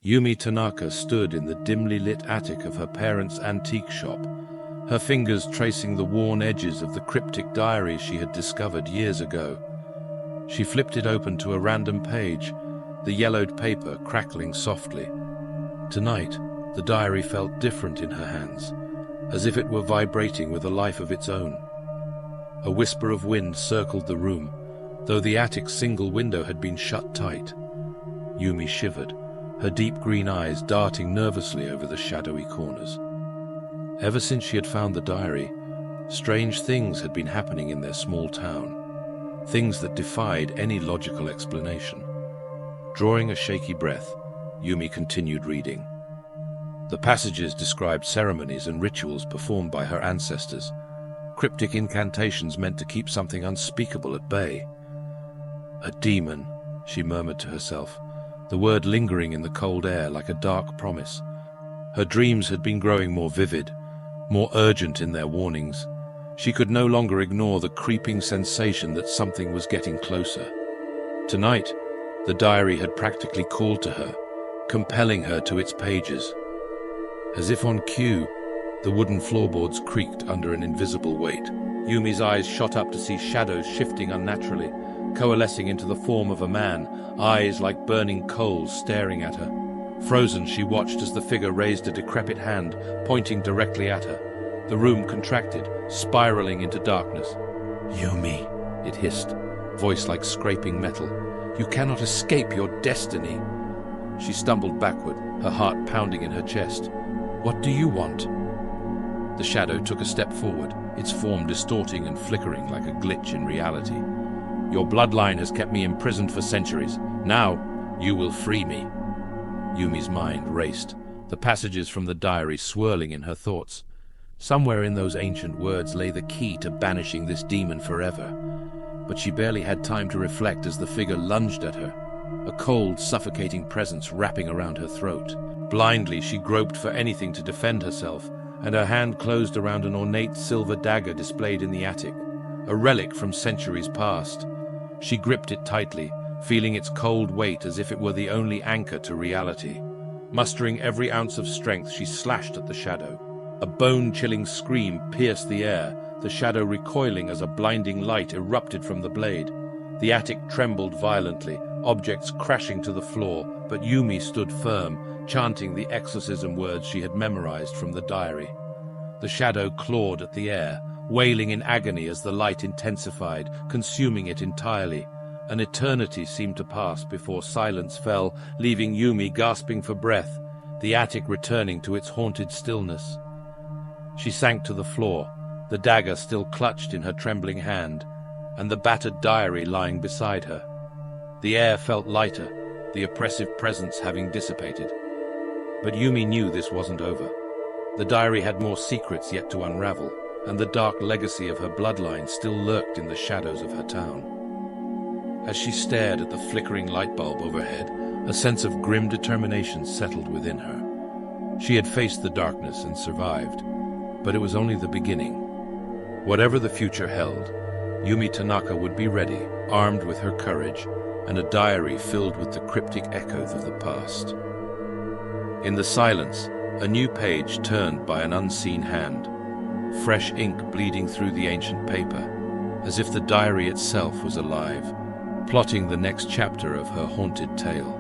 Yumi Tanaka stood in the dimly lit attic of her parents' antique shop, her fingers tracing the worn edges of the cryptic diary she had discovered years ago. She flipped it open to a random page, the yellowed paper crackling softly. Tonight, the diary felt different in her hands, as if it were vibrating with a life of its own. A whisper of wind circled the room, though the attic's single window had been shut tight. Yumi shivered, her deep green eyes darting nervously over the shadowy corners. Ever since she had found the diary, strange things had been happening in their small town, things that defied any logical explanation. Drawing a shaky breath, Yumi continued reading. The passages described ceremonies and rituals performed by her ancestors, cryptic incantations meant to keep something unspeakable at bay. A demon, she murmured to herself, the word lingering in the cold air like a dark promise. Her dreams had been growing more vivid, more urgent in their warnings. She could no longer ignore the creeping sensation that something was getting closer. Tonight, the diary had practically called to her, compelling her to its pages. As if on cue, the wooden floorboards creaked under an invisible weight. Yumi's eyes shot up to see shadows shifting unnaturally, coalescing into the form of a man, eyes like burning coals staring at her. Frozen, she watched as the figure raised a decrepit hand, pointing directly at her. The room contracted, spiraling into darkness. "Yumi," it hissed, voice like scraping metal. "You cannot escape your destiny." She stumbled backward, her heart pounding in her chest. "What do you want?" The shadow took a step forward, its form distorting and flickering like a glitch in reality. "Your bloodline has kept me imprisoned for centuries. Now, you will free me." Yumi's mind raced, the passages from the diary swirling in her thoughts. Somewhere in those ancient words lay the key to banishing this demon forever. But she barely had time to reflect as the figure lunged at her, a cold, suffocating presence wrapping around her throat. Blindly, she groped for anything to defend herself, and her hand closed around an ornate silver dagger displayed in the attic, a relic from centuries past. She gripped it tightly, feeling its cold weight as if it were the only anchor to reality. Mustering every ounce of strength, she slashed at the shadow. A bone-chilling scream pierced the air, the shadow recoiling as a blinding light erupted from the blade. The attic trembled violently, objects crashing to the floor, but Yumi stood firm, chanting the exorcism words she had memorized from the diary. The shadow clawed at the air, wailing in agony as the light intensified, consuming it entirely. An eternity seemed to pass before silence fell, leaving Yumi gasping for breath, the attic returning to its haunted stillness. She sank to the floor, the dagger still clutched in her trembling hand, and the battered diary lying beside her. The air felt lighter, the oppressive presence having dissipated. But Yumi knew this wasn't over. The diary had more secrets yet to unravel, and the dark legacy of her bloodline still lurked in the shadows of her town. As she stared at the flickering light bulb overhead, a sense of grim determination settled within her. She had faced the darkness and survived, but it was only the beginning. Whatever the future held, Yumi Tanaka would be ready, armed with her courage, and a diary filled with the cryptic echoes of the past. In the silence, a new page turned by an unseen hand, fresh ink bleeding through the ancient paper, as if the diary itself was alive, plotting the next chapter of her haunted tale.